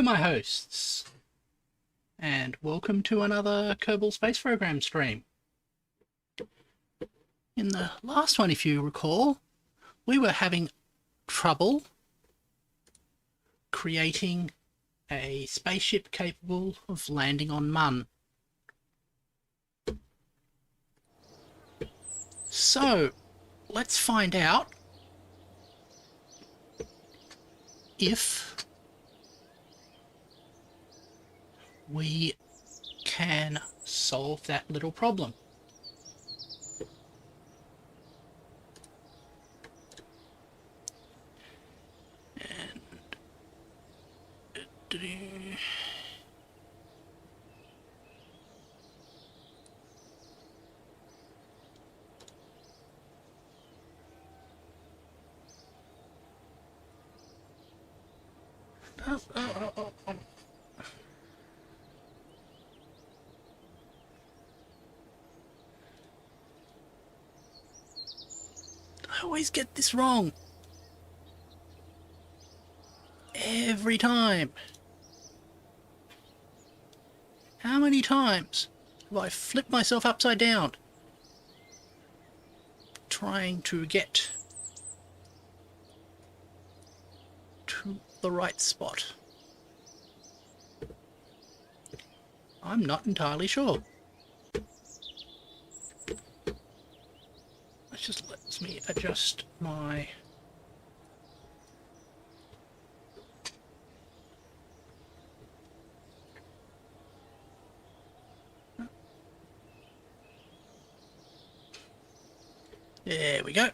my hosts, and welcome to another Kerbal Space Program stream. In the last one, if you recall, we were having trouble creating a spaceship capable of landing on Mun. So, let's find out if we can solve that little problem. And I always get this wrong. Every time. How many times have I flipped myself upside down trying to get to the right spot? I'm not entirely sure. That just lets me adjust my... There we go.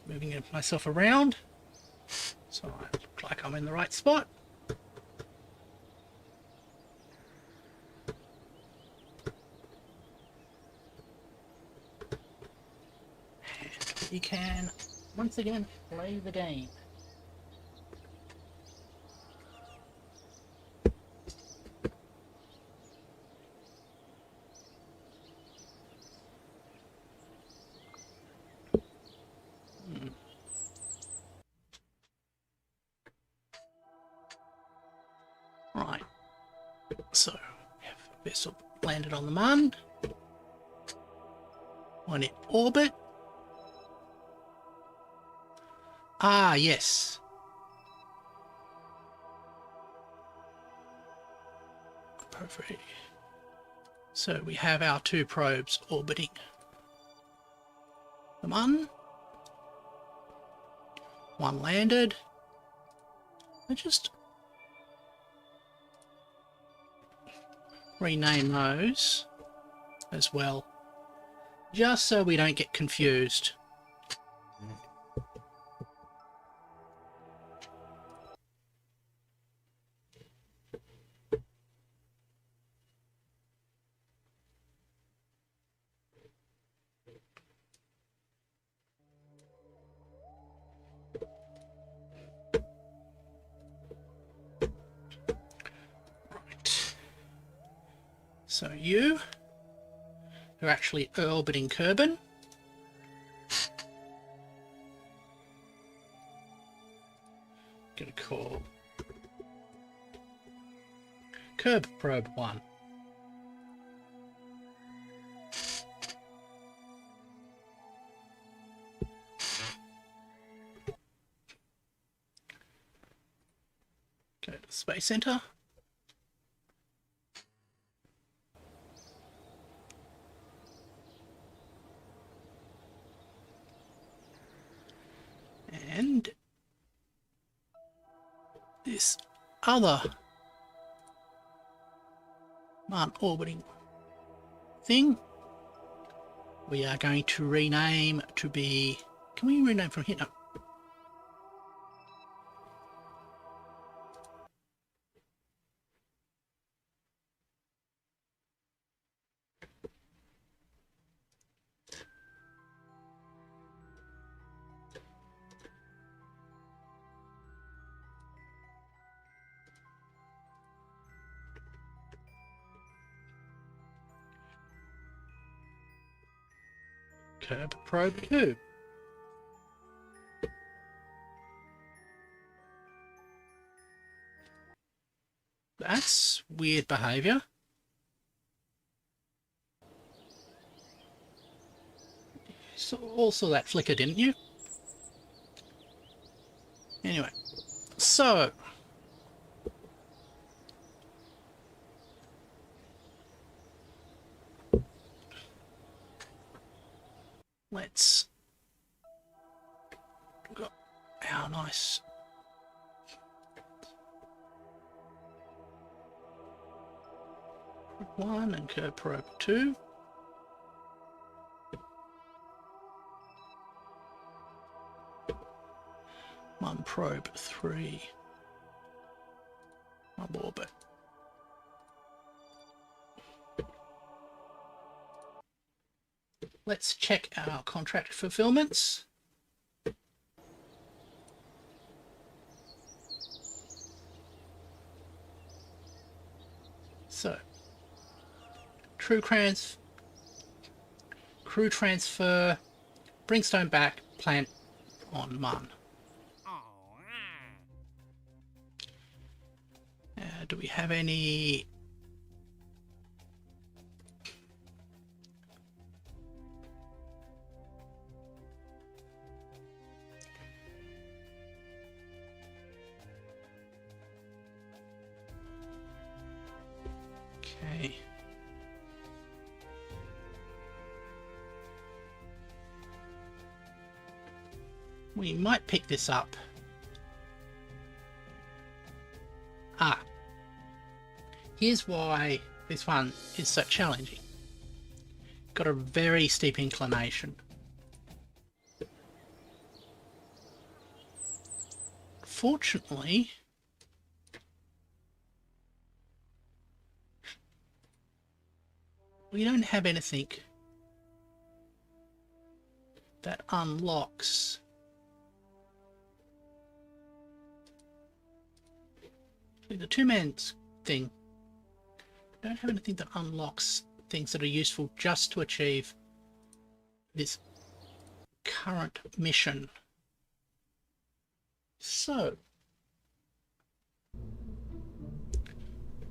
Moving myself around so I look like I'm in the right spot. And we can once again play the game. Right, so we have a vessel landed on the Mun, one in orbit. Ah, yes. Perfect. So we have our two probes orbiting the Mun. One landed. Let's just rename those as well, just so we don't get confused. So you are actually orbiting Kerbin. Gonna call Kerb Probe 1. Go to the Space Center. And this other Mun orbiting thing we are going to rename to be... Can we rename from here? No. Kerb Probe 2. weird behaviour. So also that flicker, didn't you? Anyway, so let's got our nice probe 1 and curve probe 2. One probe 3. My orbit. Let's check our contract fulfillments. So, crew transfer, bring stone back, plant on Mun. Do we have any? Okay. We might pick this up. Ah. Here's why this one is so challenging. Got a very steep inclination. Fortunately, we don't have anything that unlocks the two-man's thing. Don't have anything that unlocks things that are useful just to achieve this current mission. So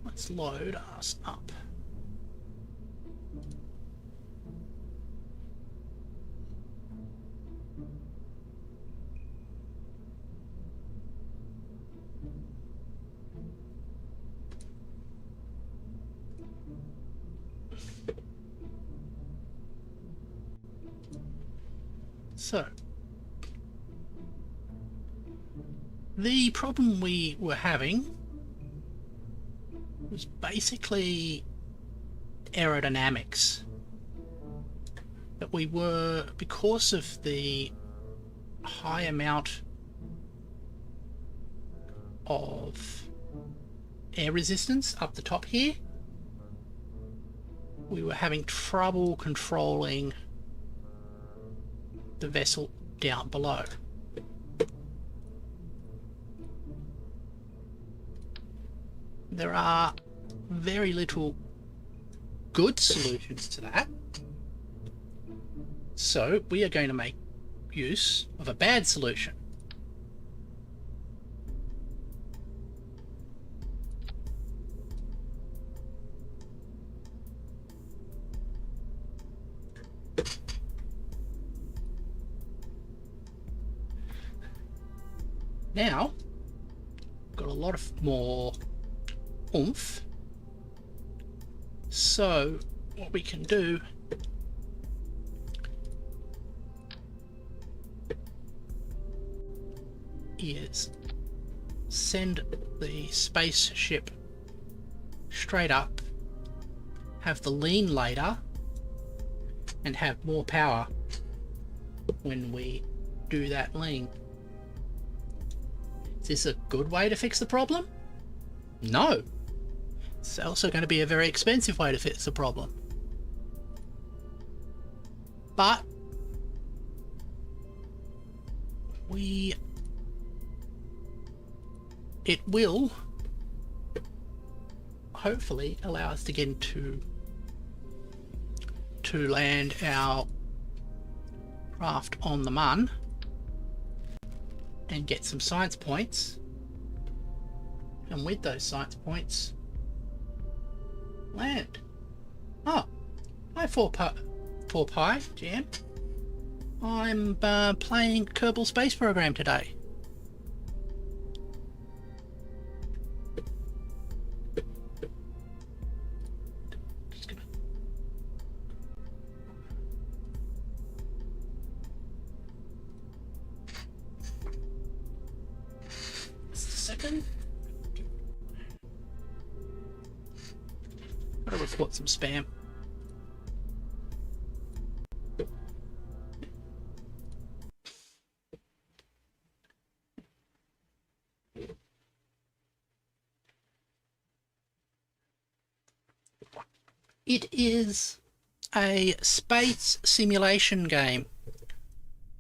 let's load us up. So, the problem we were having was basically aerodynamics. That we were, because of the high amount of air resistance up the top here, we were having trouble controlling the vessel down below. There are very little good solutions to that, so we are going to make use of a bad solution. Now, got a lot of more oomph. So, what we can do is send the spaceship straight up, have the lean later, and have more power when we do that lean. Is this a good way to fix the problem? No. It's also going to be a very expensive way to fix the problem. But it will hopefully allow us to get into to land our craft on the Mun and get some science points, and with those science points Land. Oh, hi, Four Pie, GM. I'm playing Kerbal Space Program today. Just gonna... Just a second. Gotta report some spam. It is a space simulation game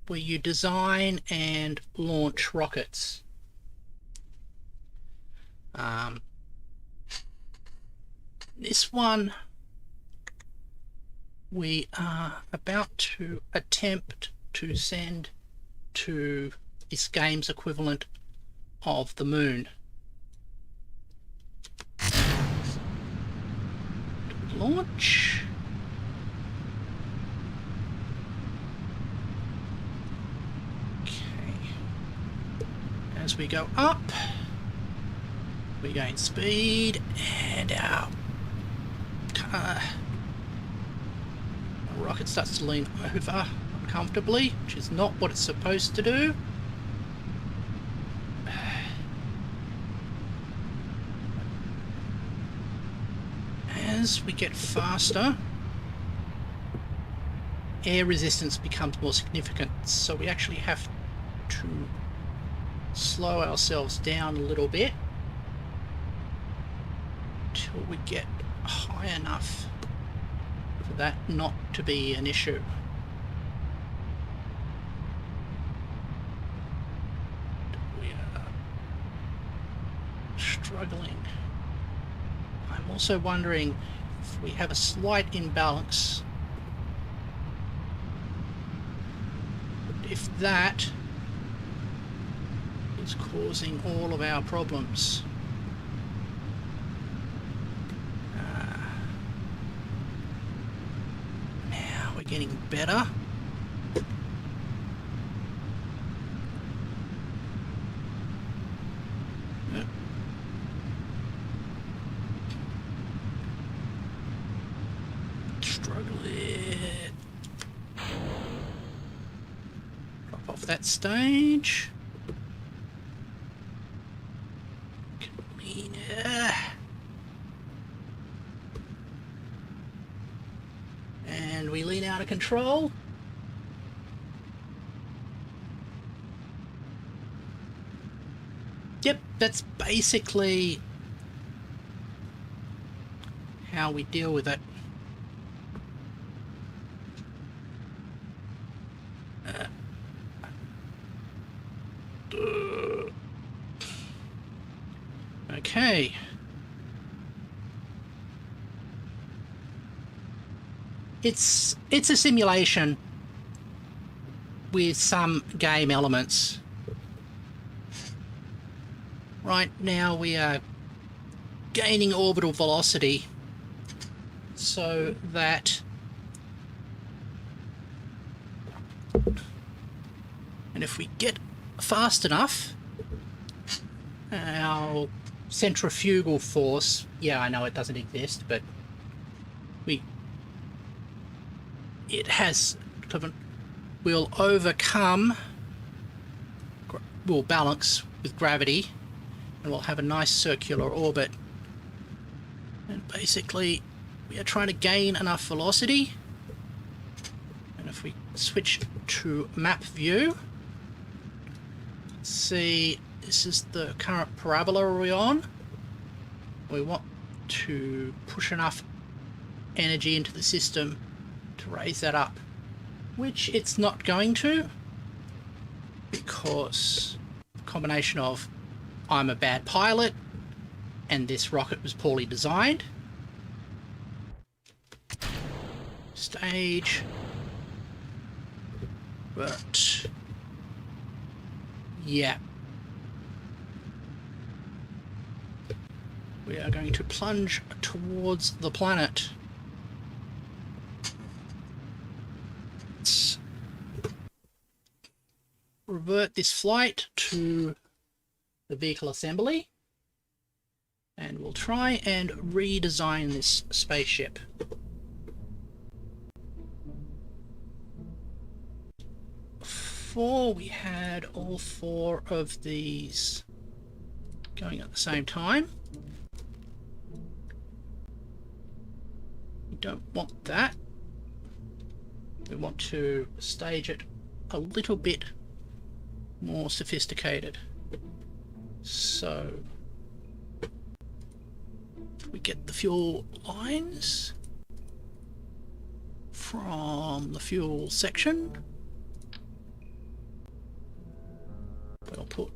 where you design and launch rockets. This one we are about to attempt to send to this game's equivalent of the moon. Launch. Okay. As we go up, we gain speed, and our rocket starts to lean over uncomfortably, which is not what it's supposed to do. As we get faster, air resistance becomes more significant, so we actually have to slow ourselves down a little bit until we get high enough for that not to be an issue. We are struggling. I'm also wondering if we have a slight imbalance, if that is causing all of our problems. Now we're getting better. Drop off that stage. And we lean out of control. Yep, that's basically how we deal with it. Okay. It's a simulation with some game elements. Right now we are gaining orbital velocity so that if we get fast enough, our centrifugal force, yeah, I know it doesn't exist, but it has, will overcome, will balance with gravity, and we'll have a nice circular orbit. And basically we are trying to gain enough velocity, and if we switch to map view, see, this is the current parabola we're on. We want to push enough energy into the system to raise that up, which it's not going to, because a combination of I'm a bad pilot and this rocket was poorly designed. Stage. But yeah, we are going to plunge towards the planet. Let's revert this flight to the vehicle assembly, and we'll try and redesign this spaceship. Before we had all 4 of these going at the same time. We don't want that. We want to stage it a little bit more sophisticated. So we get the fuel lines from the fuel section. We'll put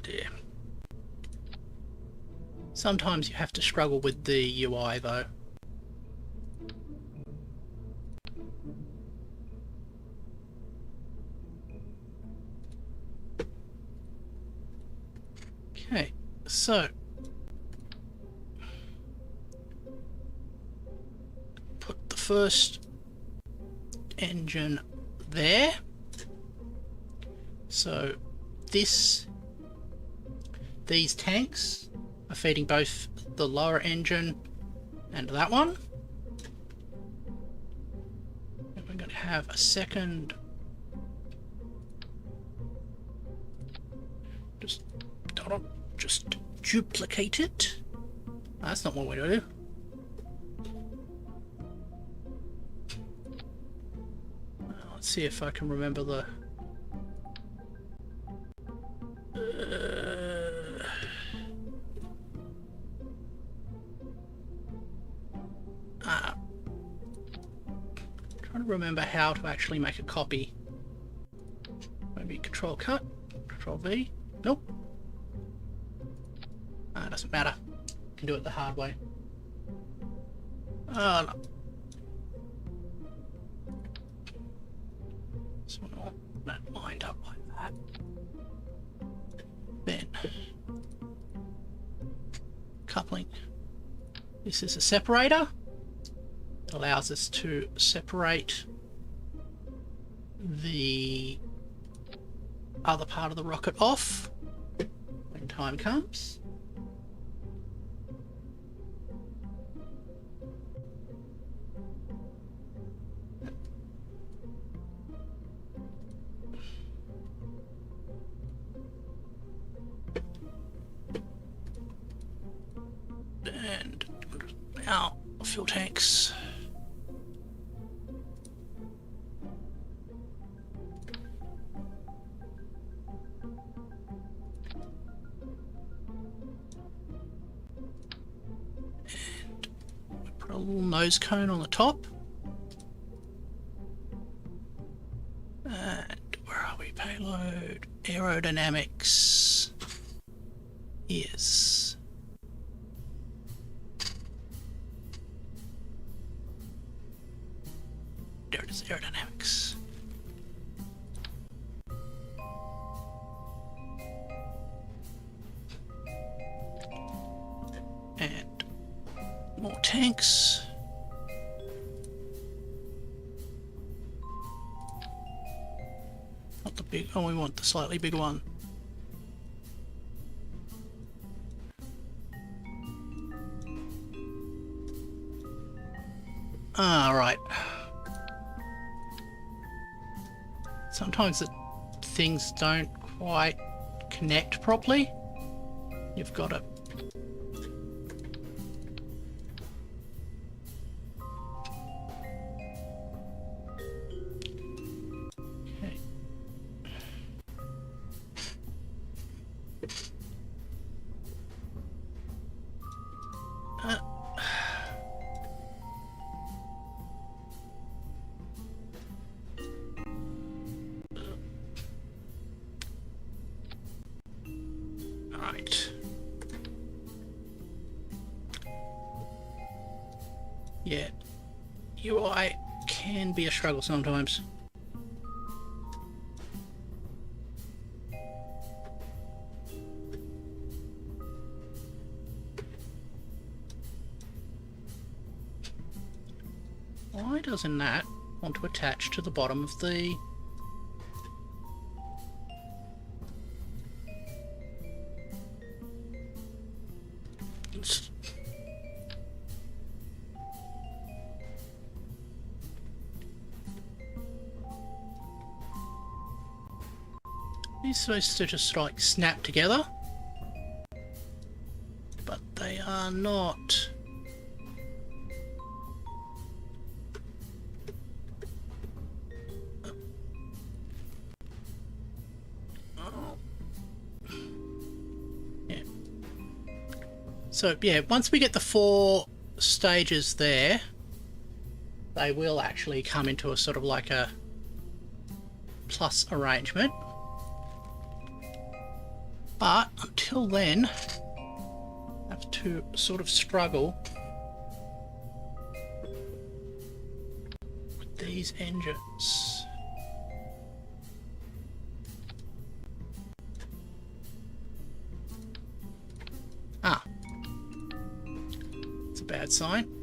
dear. Sometimes you have to struggle with the UI though. Okay, so put the first engine there. So these tanks are feeding both the lower engine and that one. And we're going to have a second. Just duplicate it. That's not what we do. Let's see if I can remember the. Trying to remember how to actually make a copy. Maybe Control Cut, Control V. Nope. Doesn't matter. Can do it the hard way. Oh no. So I want that lined up like that. Then coupling. This is a separator. It allows us to separate the other part of the rocket off when time comes. And now fuel tanks. And we put a little nose cone on the top. And where are we? Payload, aerodynamics is. There it is, aerodynamics. And more tanks. Not the big, oh, we want the slightly bigger one. Ah, right. Sometimes things don't quite connect properly. You've got to Perfect. Yeah, UI can be a struggle sometimes. Why doesn't that want to attach to the bottom of the... These are supposed to just like snap together, but they are not. Yeah. So yeah, once we get the 4 stages there, they will actually come into a sort of like a plus arrangement. But until then, I have to sort of struggle with these engines. Ah, it's a bad sign.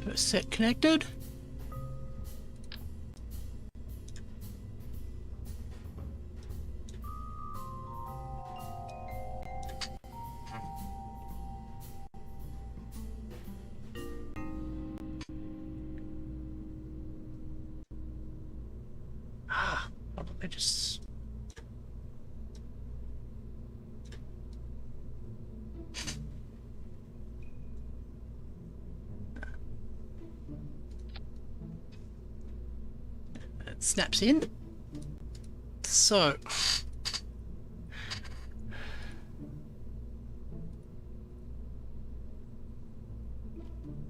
First set connected. I just... It snaps in. So...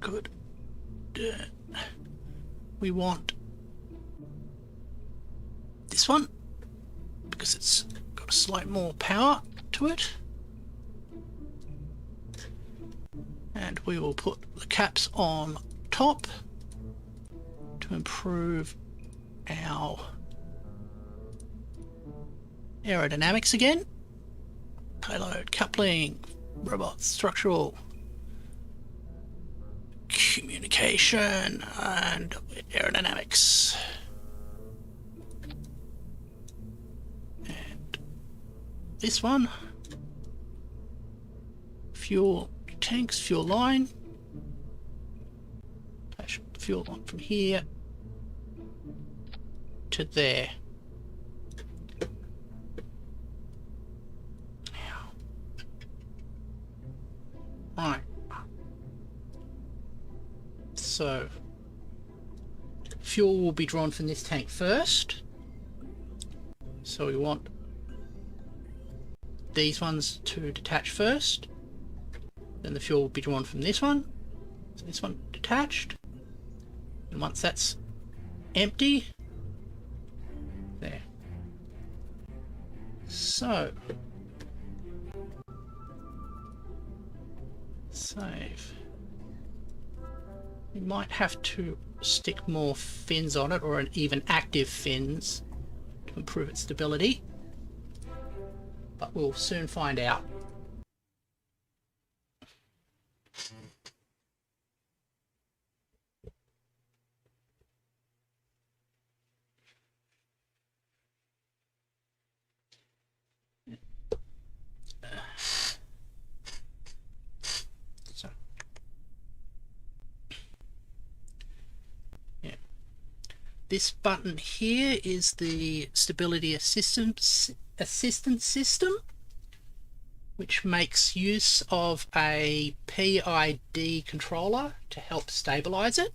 Good. We want this one because it's got a slight more power to it, and we will put the caps on top to improve our aerodynamics again. Payload, coupling, robot, structural, communication, and aerodynamics. And this one, fuel tanks, fuel line. Attach the fuel line from here to there. Right. So, fuel will be drawn from this tank first. So we want these ones to detach first. Then the fuel will be drawn from this one. So this one detached. And once that's empty, there. So, save. We might have to stick more fins on it, or an even active fins, to improve its stability, but we'll soon find out. This button here is the stability assistance system, which makes use of a PID controller to help stabilize it.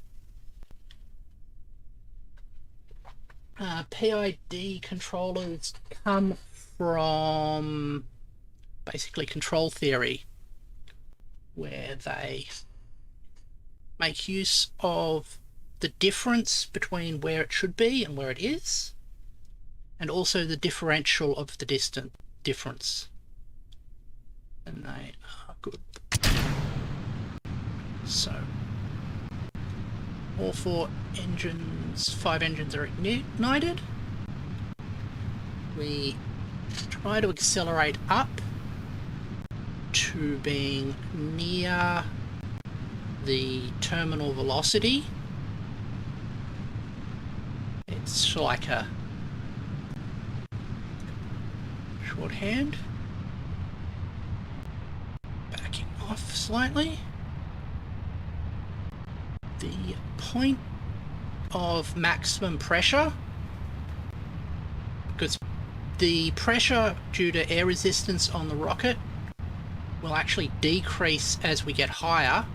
PID controllers come from basically control theory, where they make use of the difference between where it should be and where it is, and also the differential of the distant difference. And they are good. So all 5 engines are ignited. We try to accelerate up to being near the terminal velocity. It's like a shorthand. Backing off slightly. The point of maximum pressure, because the pressure due to air resistance on the rocket will actually decrease as we get higher,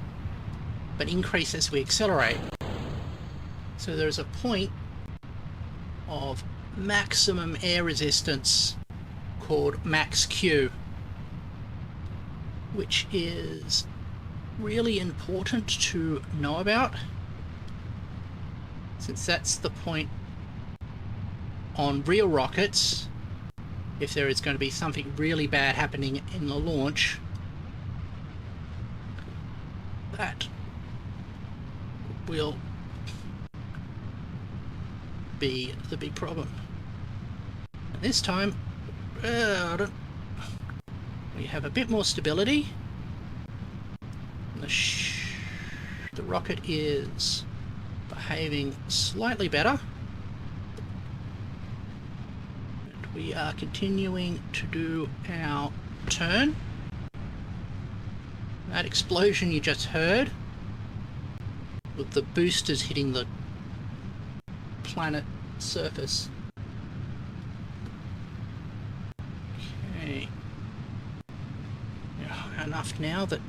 but increase as we accelerate. So there's a point of maximum air resistance called max Q, which is really important to know about, since that's the point on real rockets, if there is going to be something really bad happening in the launch, that will be the big problem. And this time we have a bit more stability. The rocket is behaving slightly better, and we are continuing to do our turn. That explosion you just heard with the boosters hitting the planet surface. Okay, yeah, enough now that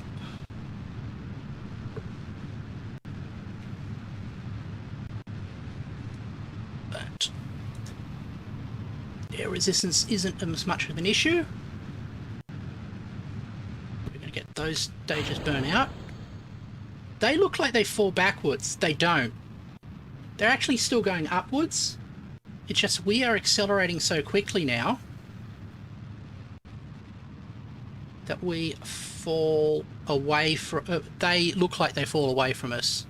air resistance isn't as much of an issue. We're going to get those stages burn out. They look like they fall backwards. They don't. They're actually still going upwards. It's just we are accelerating so quickly now that we fall away from... they look like they fall away from us.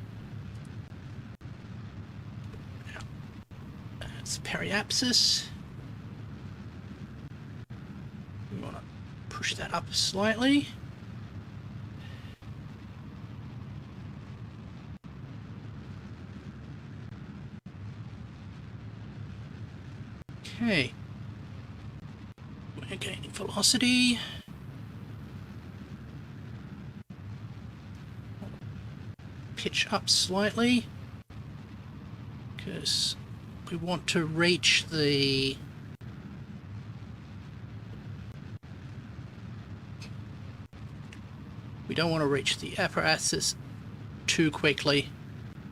That's periapsis. We want to push that up slightly. Okay. We're gaining velocity. Pitch up slightly because we want to reach the we don't want to reach the apparatus too quickly,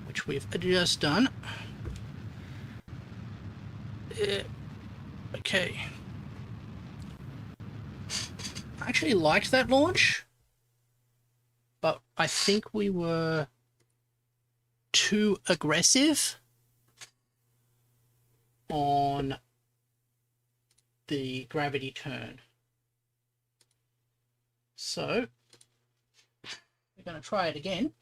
which we've just done. Okay. I actually liked that launch, but I think we were too aggressive on the gravity turn. So we're going to try it again,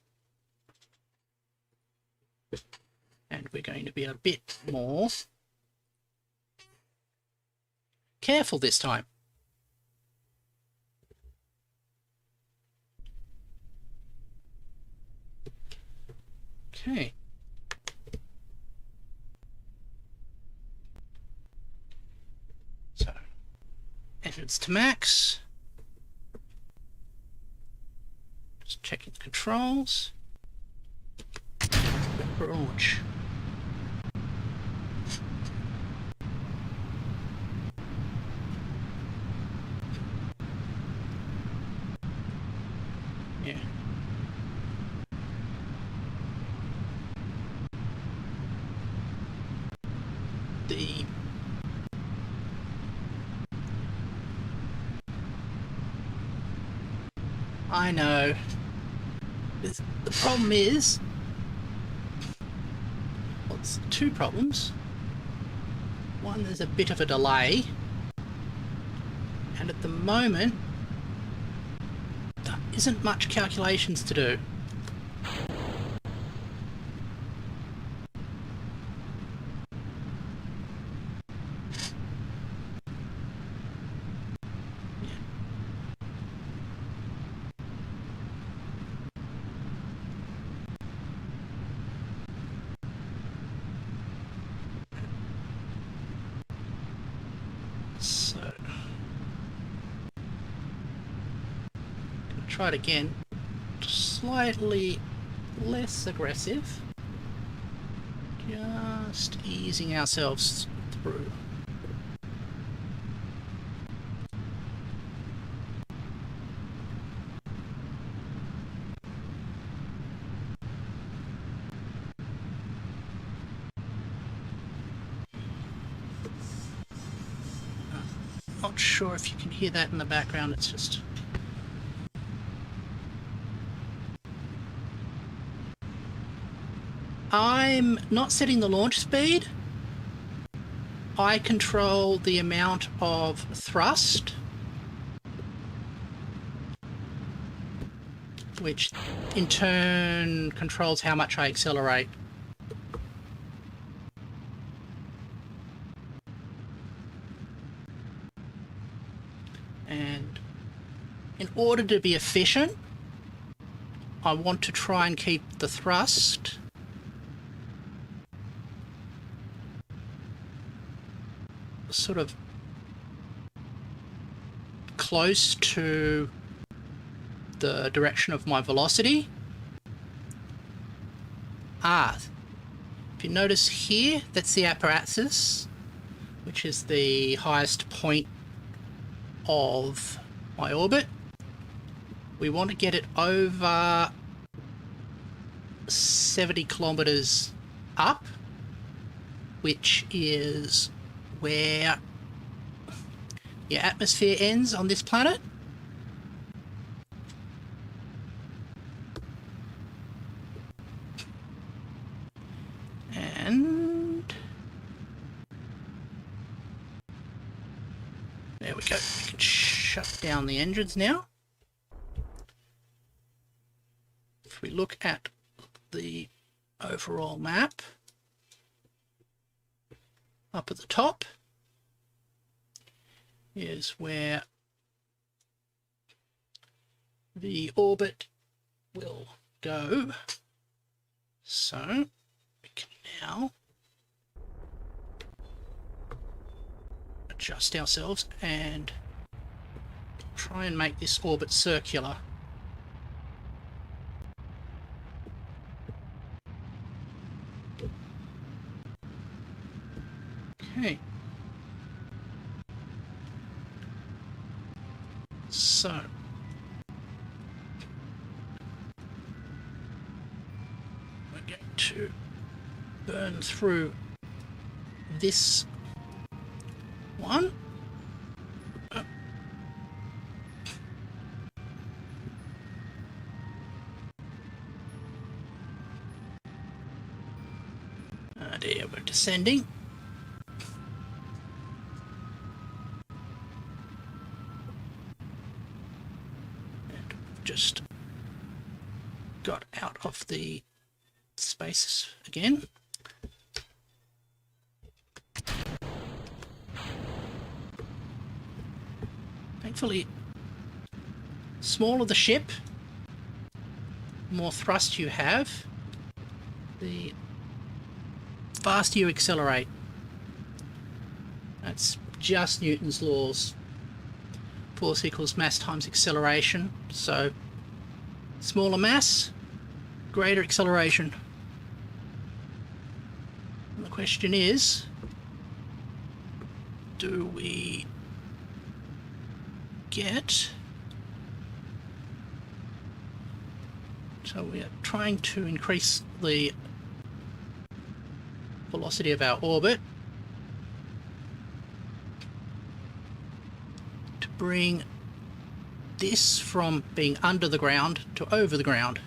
and we're going to be a bit more careful this time. Okay. So, engines to max. Just checking the controls. Launch. Yeah. I know. The problem is... Well, it's two problems. One, there's a bit of a delay. And at the moment, there isn't much calculations to do. So, try it again. Slightly less aggressive. Just easing ourselves through. Not sure if you can hear that in the background, it's just... I'm not setting the launch speed. I control the amount of thrust, which in turn controls how much I accelerate. And in order to be efficient, I want to try and keep the thrust sort of close to the direction of my velocity. If you notice here, that's the apparatus, which is the highest point of my orbit. We want to get it over 70 kilometers up, which is where your atmosphere ends on this planet. And there we go. We can shut down the engines now. If we look at the overall map, up at the top is where the orbit will go. So we can now adjust ourselves and try and make this orbit circular. Okay. So we're going to burn through this one. There, we're descending. Just got out of the space again. Thankfully, smaller the ship, more thrust you have, the faster you accelerate. That's just Newton's laws. Force equals mass times acceleration. So smaller mass, greater acceleration. And the question is, do we get... So we are trying to increase the velocity of our orbit to bring this from being under the ground to over the ground.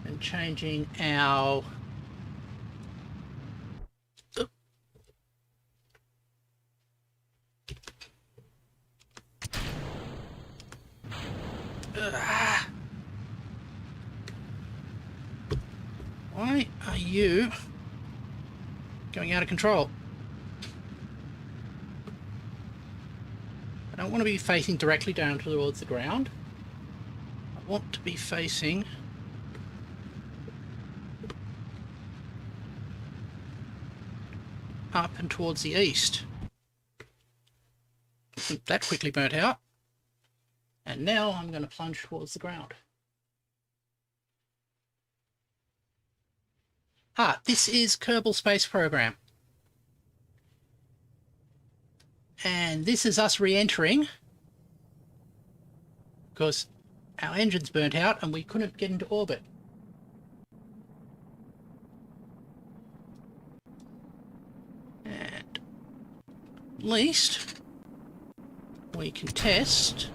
And changing our why are you going out of control? I don't want to be facing directly down towards the ground. I want to be facing up and towards the east. That quickly burnt out. And now I'm going to plunge towards the ground. Ah, this is Kerbal Space Program. And this is us re-entering because our engines burnt out and we couldn't get into orbit. And at least we can test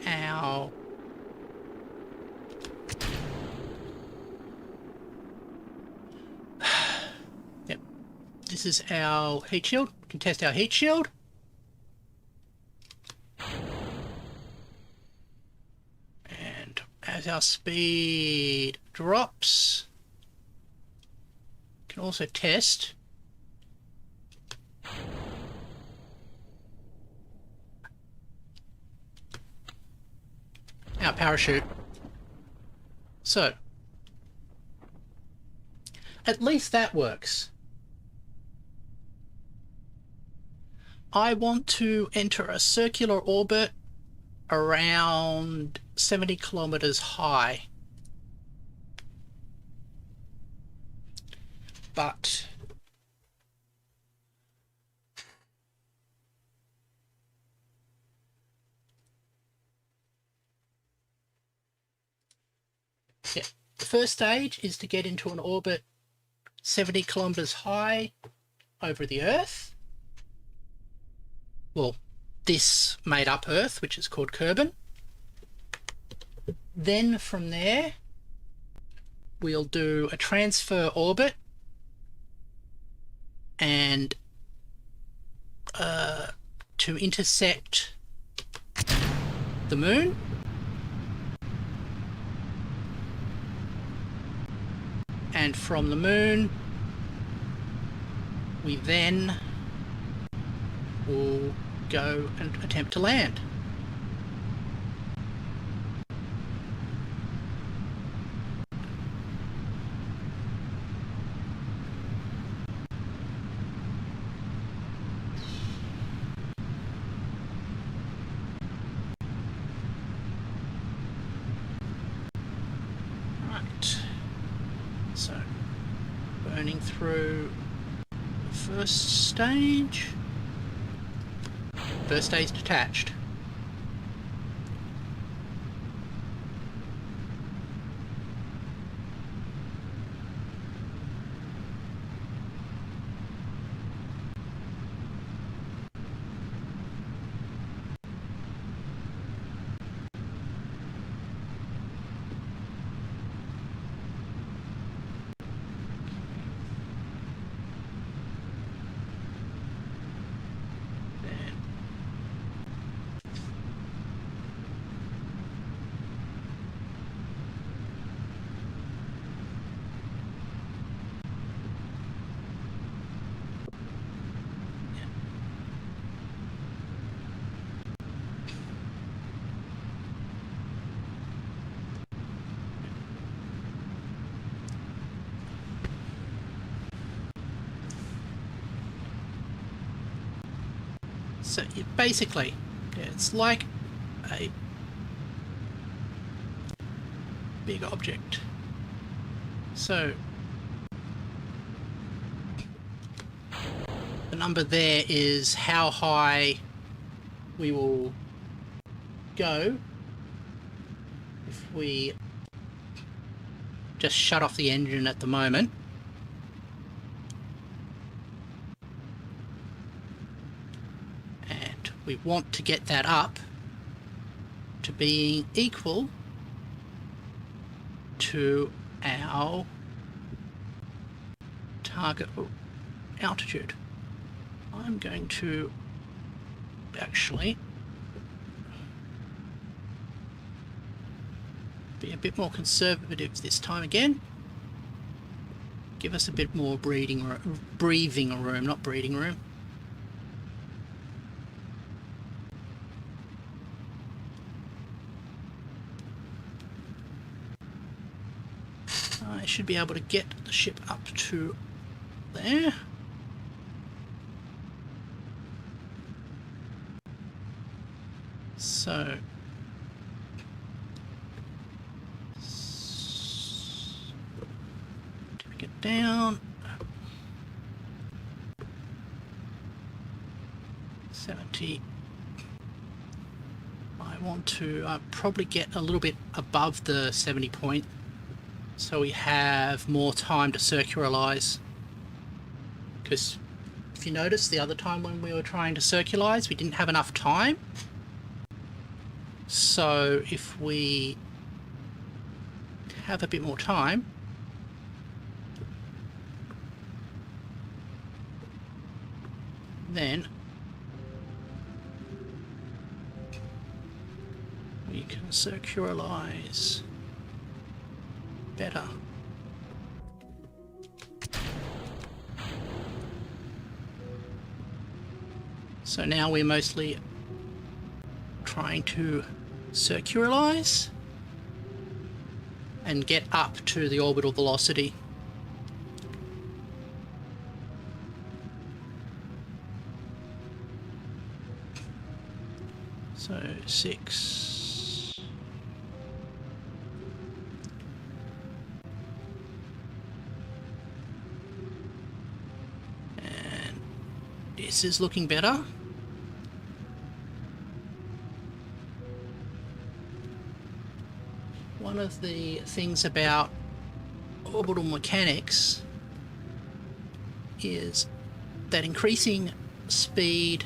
our this is our heat shield. We can test our heat shield. And as our speed drops, we can also test our parachute. So, at least that works. I want to enter a circular orbit around 70 kilometers high. But yeah, the first stage is to get into an orbit 70 kilometers high over the Earth. Well, this made up Earth, which is called Kerbin. Then from there, we'll do a transfer orbit and to intersect the moon. And from the moon, we then will go and attempt to land. Right. So, burning through the first stage. First stage detached. So basically, it's like a big object. So the number there is how high we will go if we just shut off the engine at the moment. And we want to get that up to being equal to our target altitude. I'm going to actually be a bit more conservative this time again. Give us a bit more breathing room, not breathing room. I should be able to get the ship up to there. So get down 70. I want to probably get a little bit above the 70 point so we have more time to circularize, because if you notice the other time when we were trying to circularize we didn't have enough time. So if we have a bit more time, then we can circularize better. So now we're mostly trying to circularize and get up to the orbital velocity. So 6. And this is looking better. One of the things about orbital mechanics is that increasing speed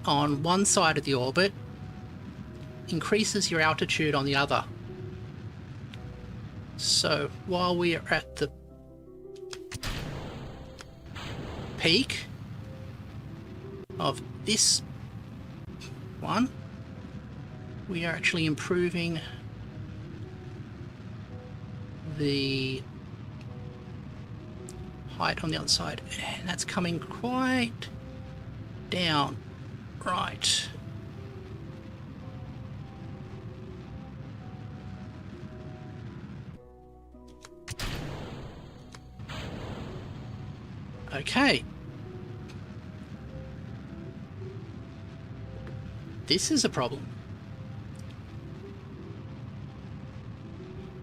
on one side of the orbit increases your altitude on the other. So while we are at the peak of this one, we are actually improving the height on the other side, and that's coming quite down. Right. Okay. This is a problem.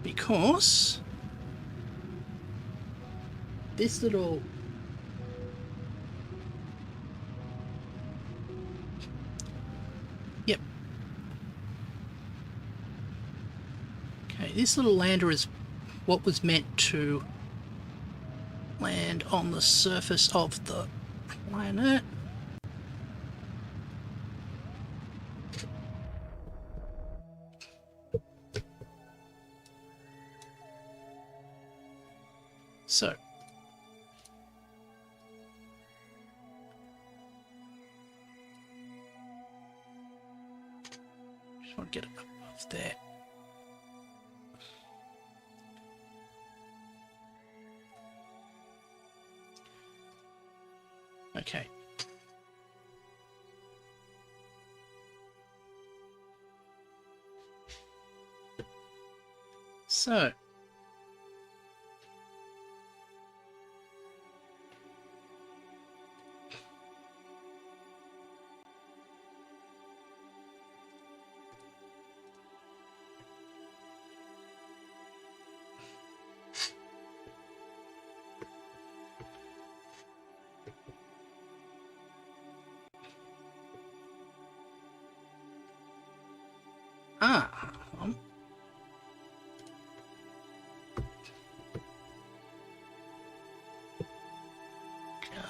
Because this little this little lander is what was meant to land on the surface of the planet. So just want to get it above there. Okay. So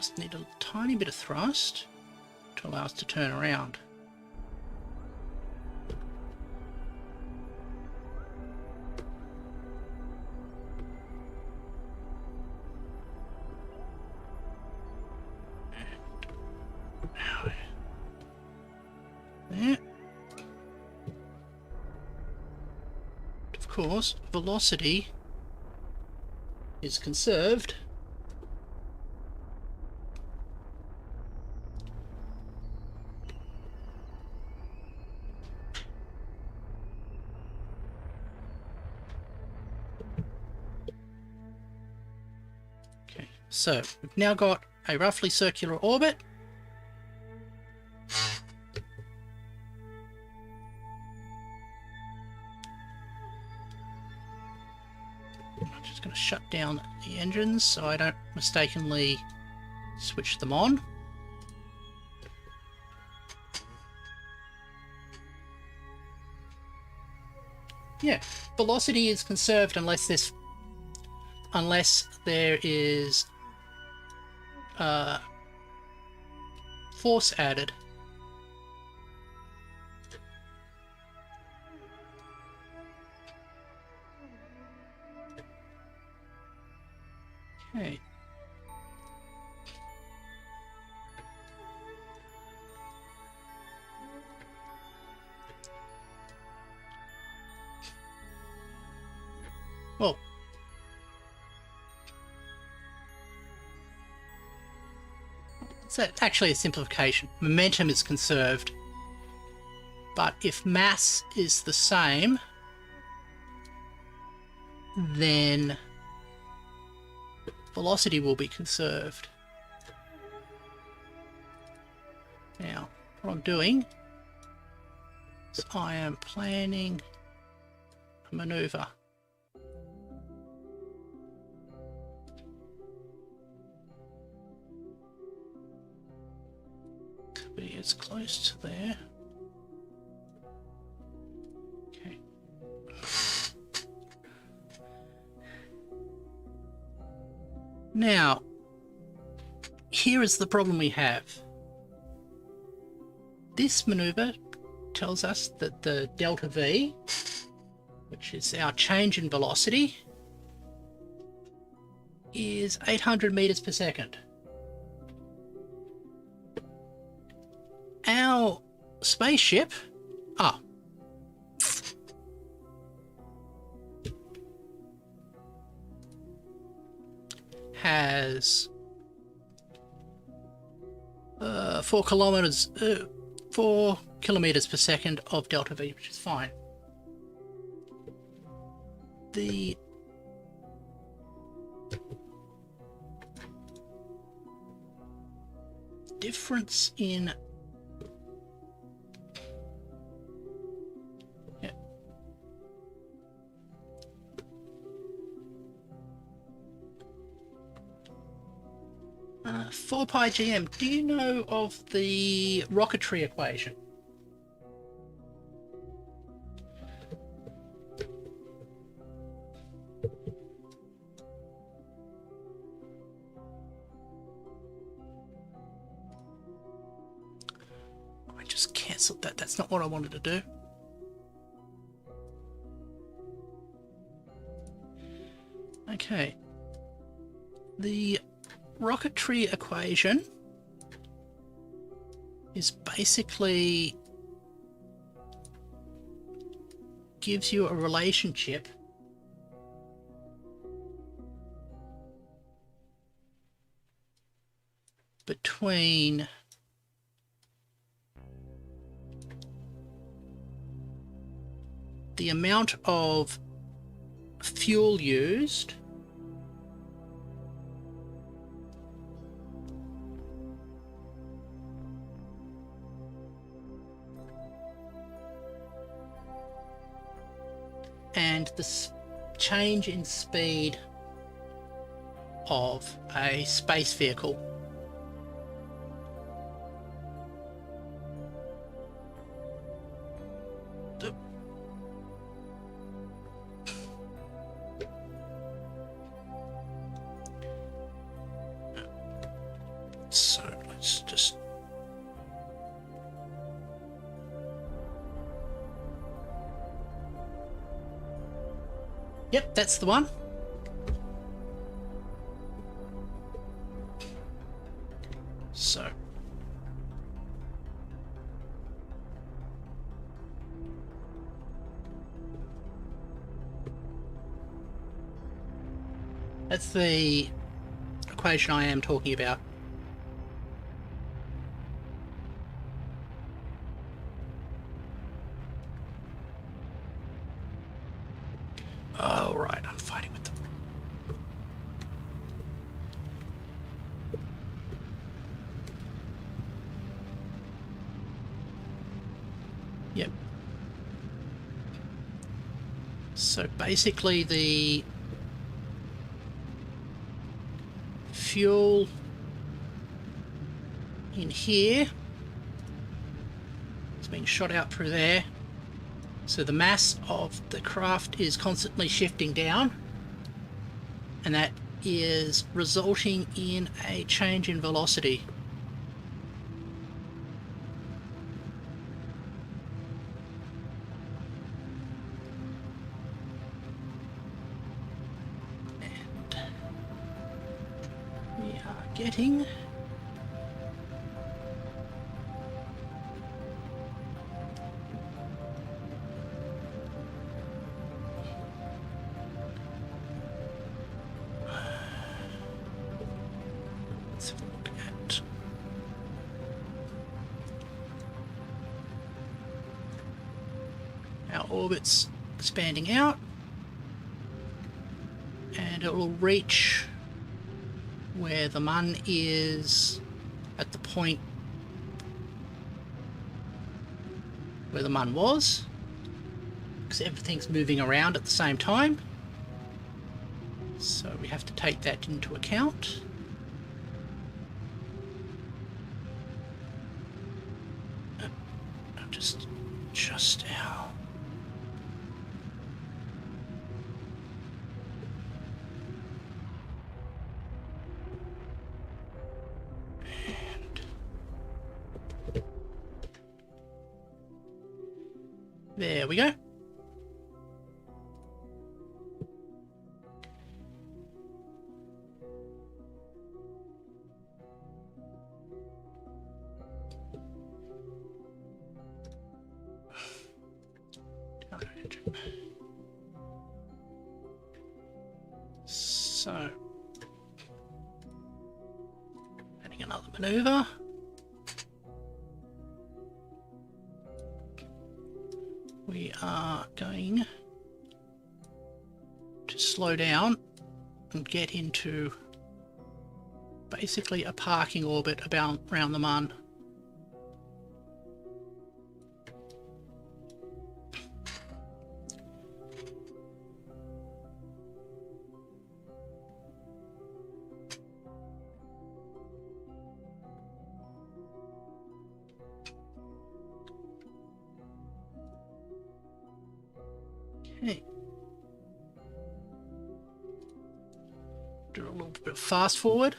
just need a tiny bit of thrust to allow us to turn around. There. Of course, velocity is conserved. Okay, so we've now got a roughly circular orbit. Going to shut down the engines so I don't mistakenly switch them on. Yeah, velocity is conserved unless there is force added. Okay. Well, it's actually a simplification. Momentum is conserved, but if mass is the same, then velocity will be conserved. Now, what I'm doing is I am planning a maneuver. To be as close to there. Okay. Now, here is the problem we have. This maneuver tells us that the delta V, which is our change in velocity, is 800 meters per second. Our spaceship, has 4 kilometers per second of delta V, which is fine. The difference in yeah. 4 pi GM. Do you know of the rocketry equation? I just cancelled that. That's not what I wanted to do. Okay. The rocketry equation is basically gives you a relationship between the amount of fuel used and the change in speed of a space vehicle. So let's just... Yep, that's the one. So that's the equation I am talking about. Oh, right, I'm fighting with them. Yep. So basically the fuel in here is being shot out through there. So the mass of the craft is constantly shifting down, and that is resulting in a change in velocity. And we are getting our orbit's expanding out, and it will reach where the Mun is at the point where the Mun was, because everything's moving around at the same time, so we have to take that into account. Just out. There we go. So, adding another maneuver. We are going to slow down and get into basically a parking orbit about around the Mun. Okay. Do a little bit of fast forward.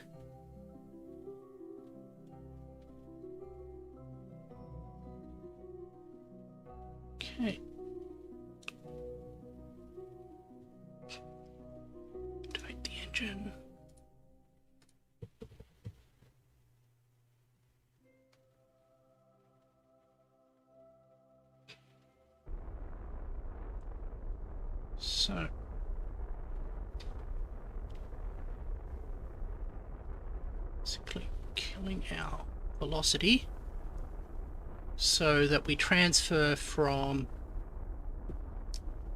Okay. Activate the engine. So simply killing our velocity so that we transfer from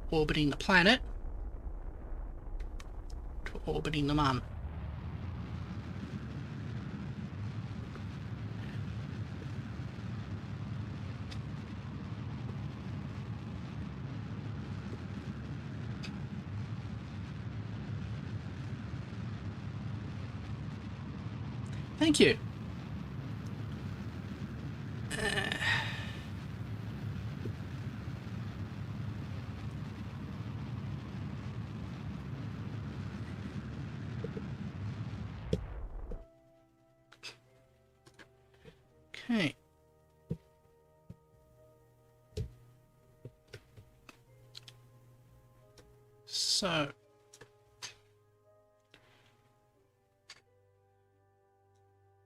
orbiting the planet to orbiting the Mun. Thank you. Okay. So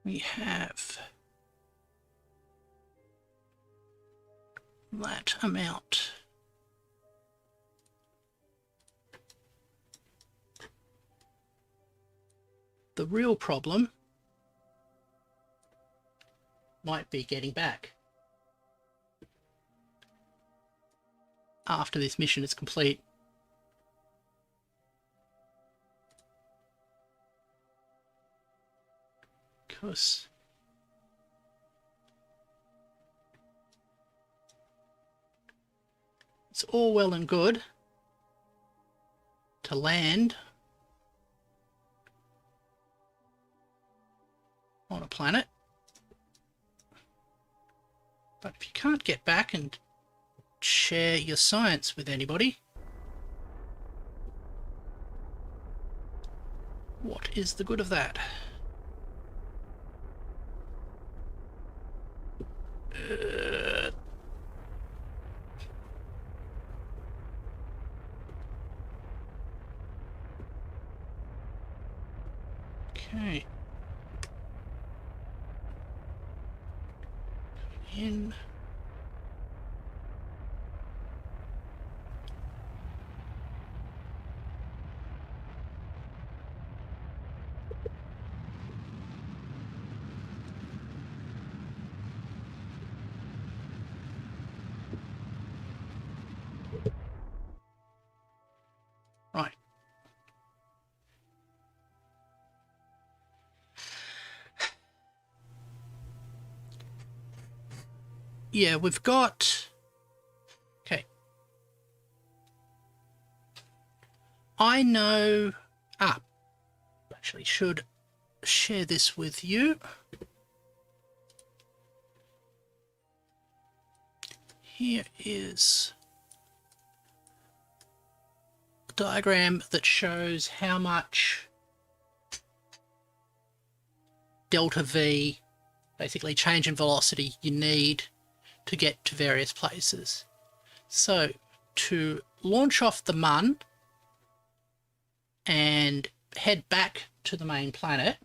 we have that amount. The real problem might be getting back after this mission is complete. Because it's all well and good to land on a planet, but if you can't get back and share your science with anybody, what is the good of that? Okay. In. Right. Yeah, we've got... Okay. I know... actually should share this with you. Here is a diagram that shows how much delta V, basically change in velocity, you need to get to various places. So to launch off the Mun and head back to the main planet,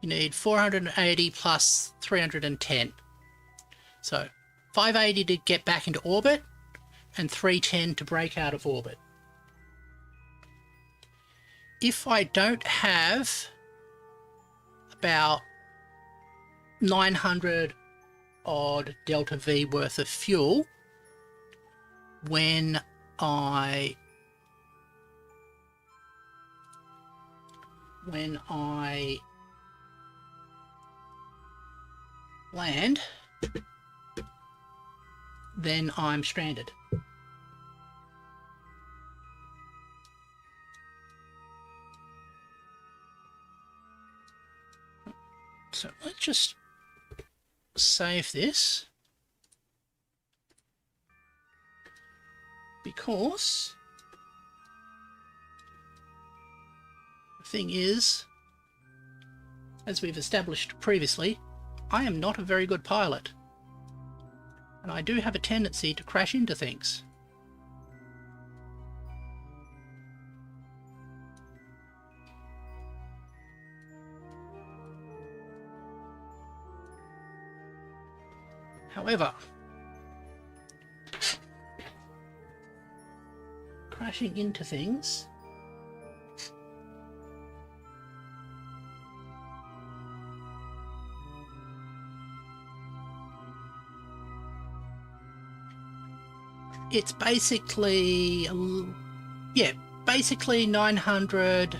you need 480 plus 310. So 580 to get back into orbit and 310 to break out of orbit. If I don't have about 900 odd delta V worth of fuel when I land, then I'm stranded. So let's just save this, because the thing is, as we've established previously, I am not a very good pilot, and I do have a tendency to crash into things. However, crashing into things it's basically, yeah, basically 900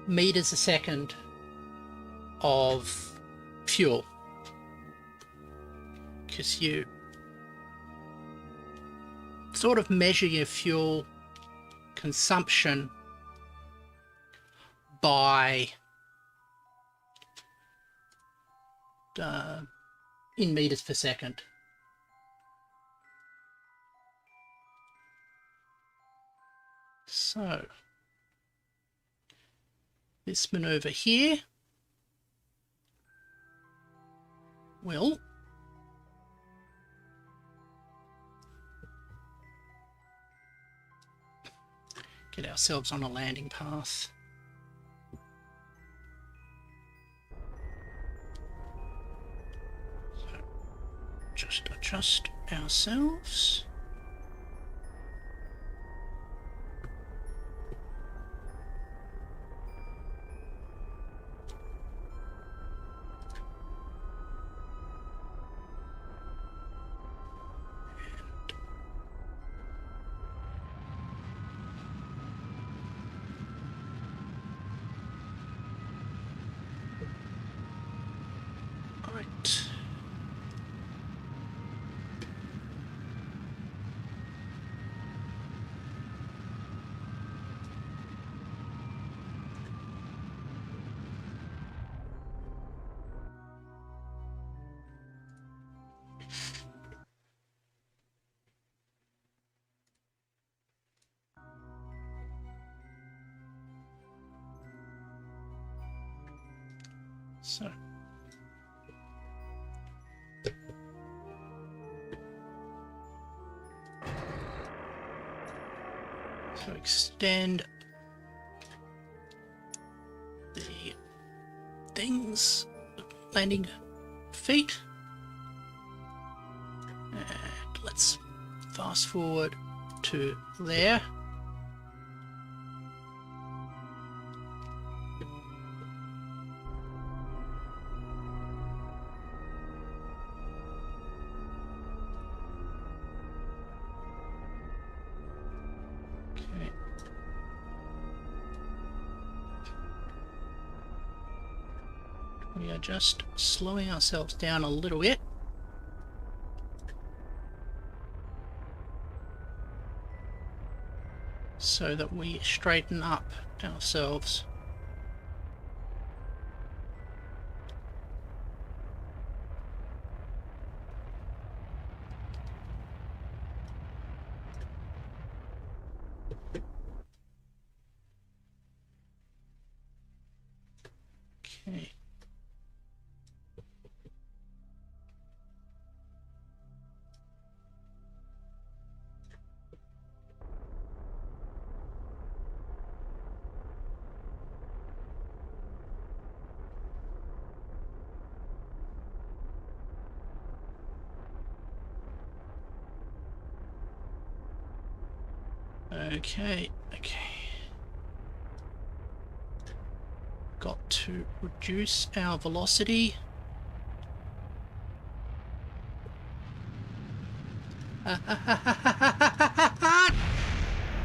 meters a second of fuel, because you sort of measure your fuel consumption by in meters per second. So this maneuver here will get ourselves on a landing path. So just adjust ourselves. Right. So extend the things, landing feet, and let's fast forward to there. We are just slowing ourselves down a little bit. So that we straighten up ourselves. Okay. Okay. Got to reduce our velocity.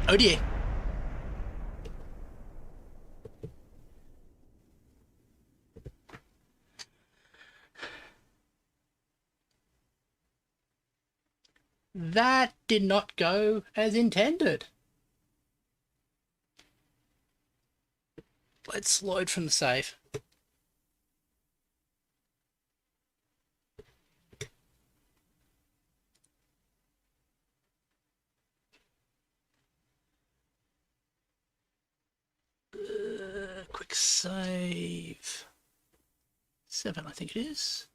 Oh dear. That did not go as intended. Let's load from the save. Quick save. 7, I think it is.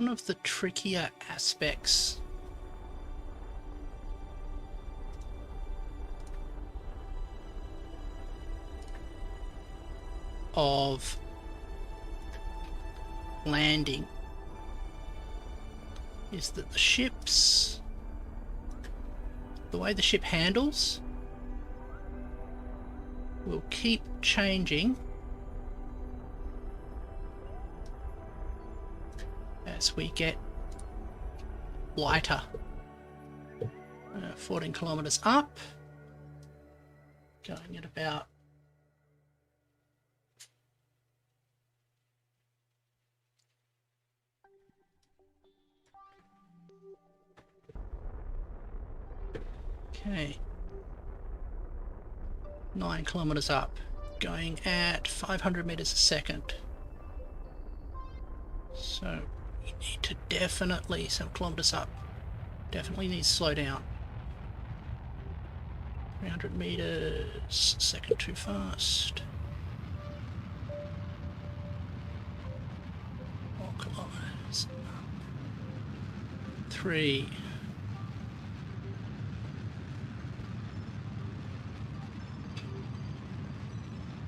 one of the trickier aspects of landing is that the way the ship handles will keep changing as we get lighter. 14 kilometers up, going at about okay, 9 kilometers up, going at 500 meters a second. So you need to definitely, 7 kilometers up, definitely need to slow down. 300 meters a second too fast. 4 kilometers up. 3.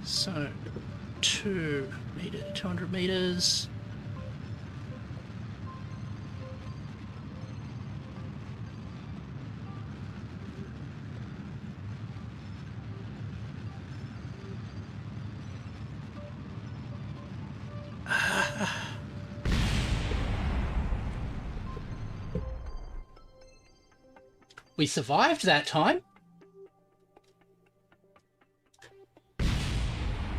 So 200 meters. We survived that time.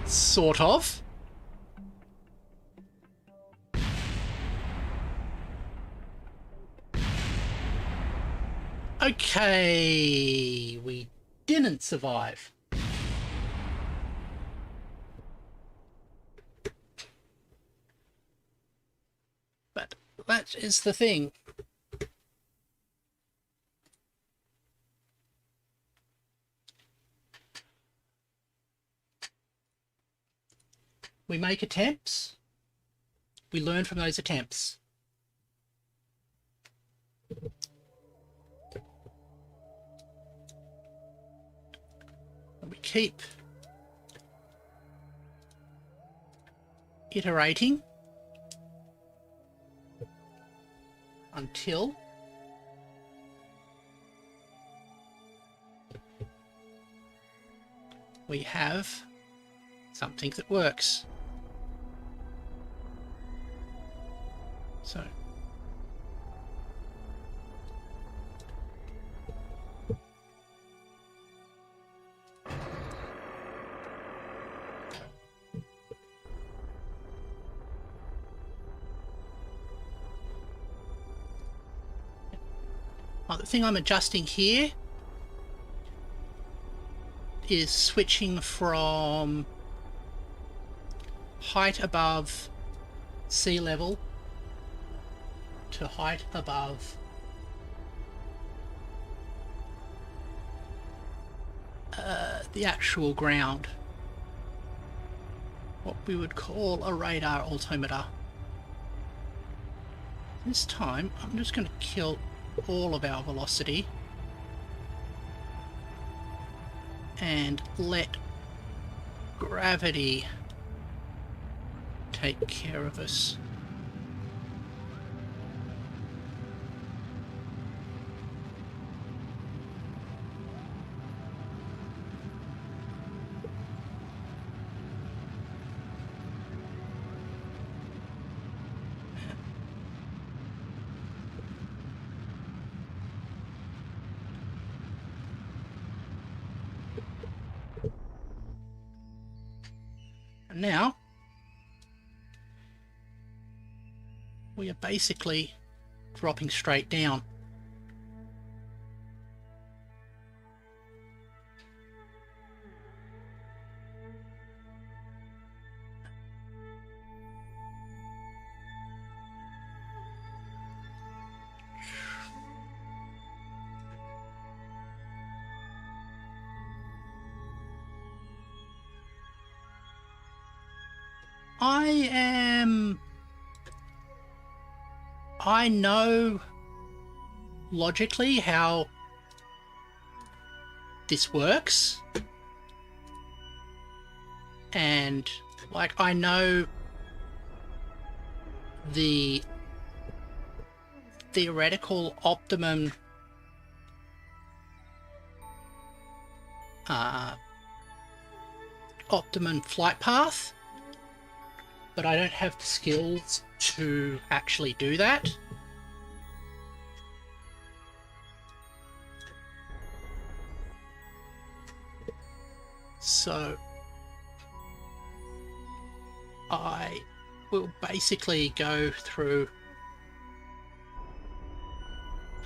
Sort of. Okay, we didn't survive. But that is the thing. We make attempts. We learn from those attempts. And we keep iterating until we have something that works. So the thing I'm adjusting here is switching from height above sea level to height above the actual ground, what we would call a radar altimeter. This time I'm just going to kill all of our velocity and let gravity take care of us. And now we are basically dropping straight down. I am I know logically how this works, and like I know the theoretical optimum flight path, but I don't have the skills to actually do that. So I will basically go through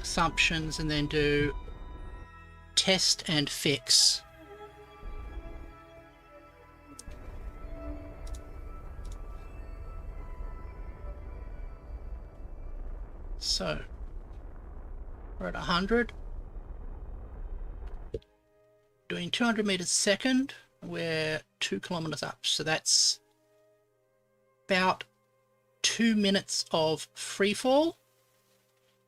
assumptions and then do test and fix. So we're at 100, doing 200 meters a second. We're 2 kilometers up, so that's about 2 minutes of free fall.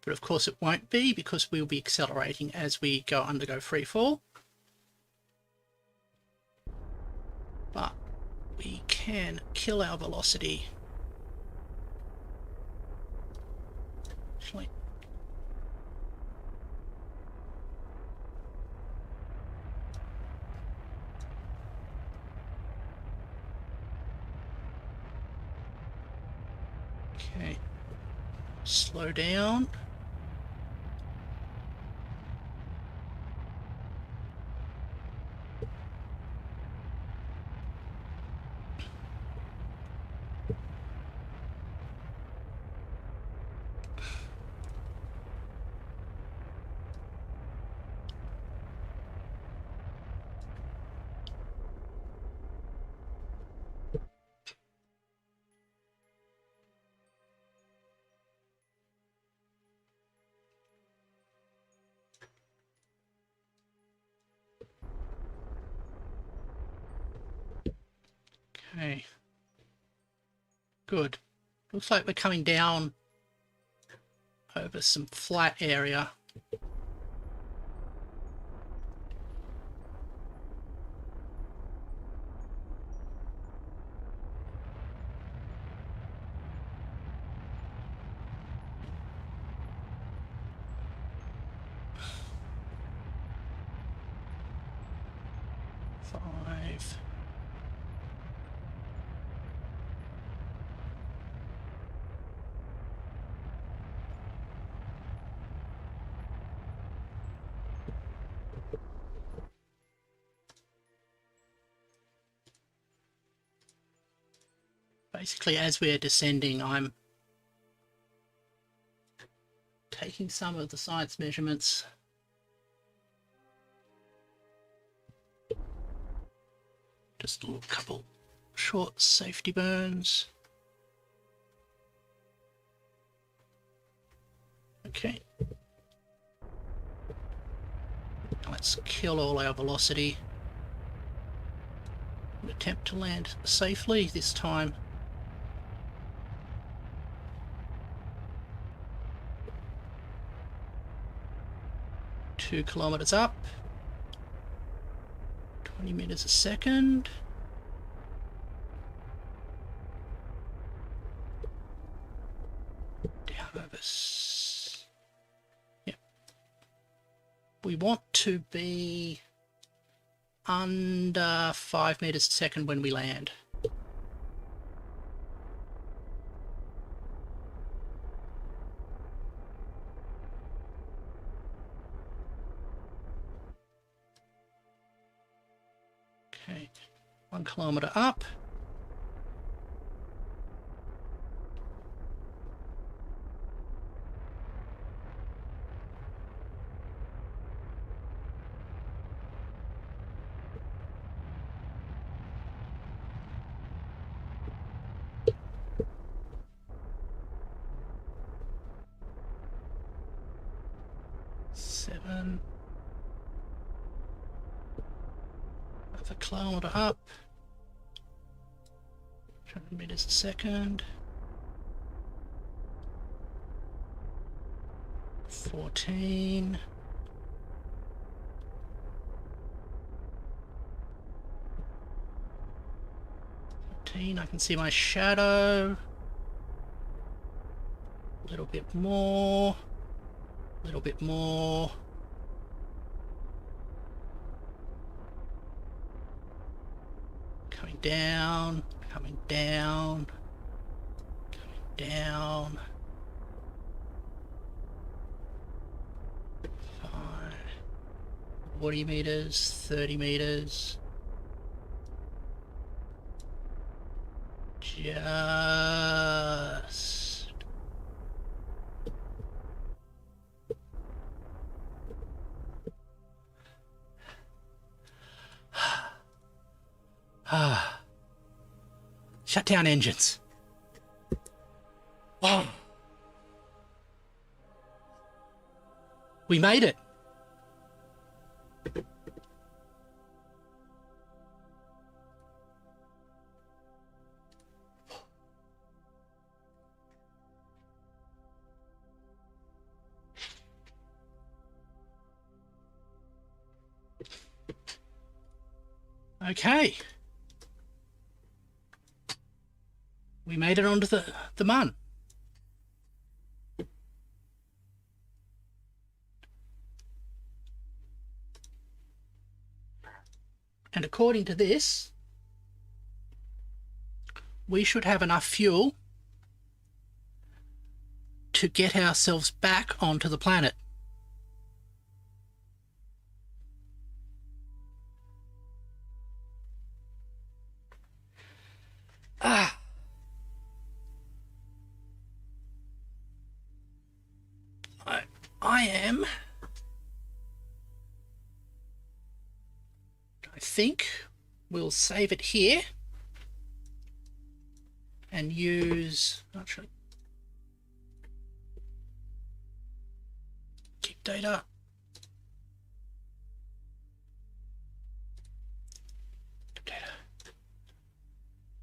But of course it won't be, because we'll be accelerating as we undergo free fall. But we can kill our velocity. Actually, okay, slow down. Okay, good. Looks like we're coming down over some flat area. Five. Basically, as we're descending, I'm taking some of the science measurements. Just a little couple short safety burns. Okay. Let's kill all our velocity. Attempt to land safely this time. Two kilometers up. 20 meters a second. Down over. Yep. We want to be under 5 meters a second when we land. Okay, 1 kilometer up. Seven. Another kilometer up. 200 meters a second. 14. I can see my shadow. A little bit more. A little bit more. Coming down, coming down, coming down. 40 meters, 30 meters. Just shut down engines. Oh. We made it. Okay. We made it onto the Mun. And according to this, we should have enough fuel to get ourselves back onto the planet. I think we'll save it here and use, actually, keep data.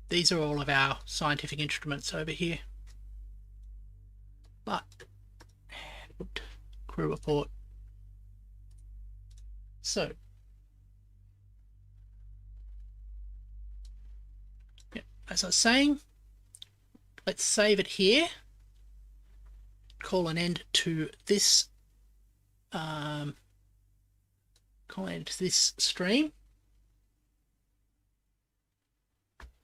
These are all of our scientific instruments over here. But, crew report. So, yeah, as I was saying, let's save it here. Call an end to this. Call an end to this stream.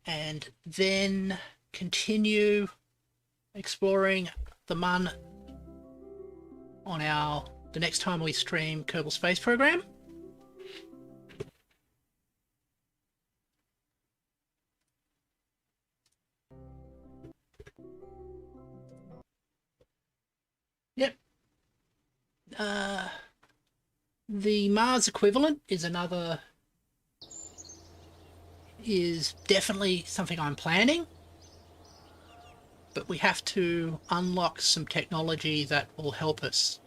And then continue exploring the Mun on the next time we stream Kerbal Space Program. Yep. The Mars equivalent is definitely something I'm planning, but we have to unlock some technology that will help us.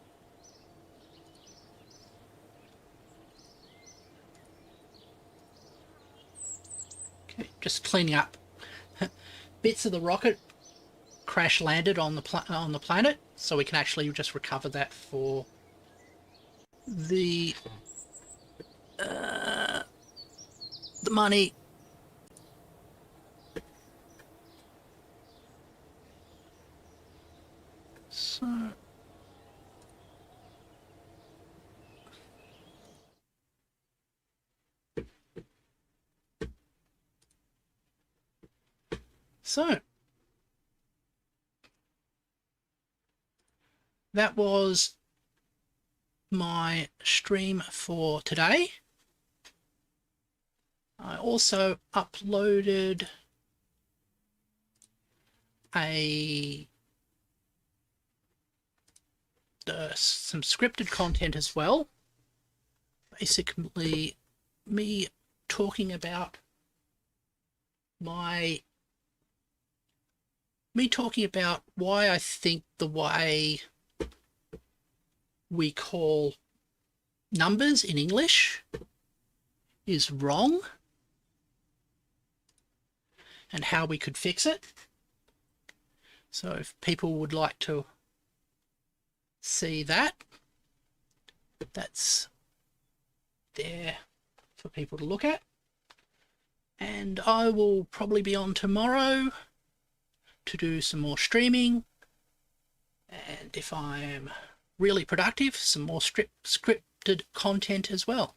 Okay, just cleaning up. Bits of the rocket crash landed on the planet, so we can actually just recover that for the money. So that was my stream for today. I also uploaded some scripted content as well. Basically, me talking about why I think the way we call numbers in English is wrong and how we could fix it. So if people would like to see that. That's there for people to look at. And I will probably be on tomorrow to do some more streaming. And if I am really productive, some more scripted content as well.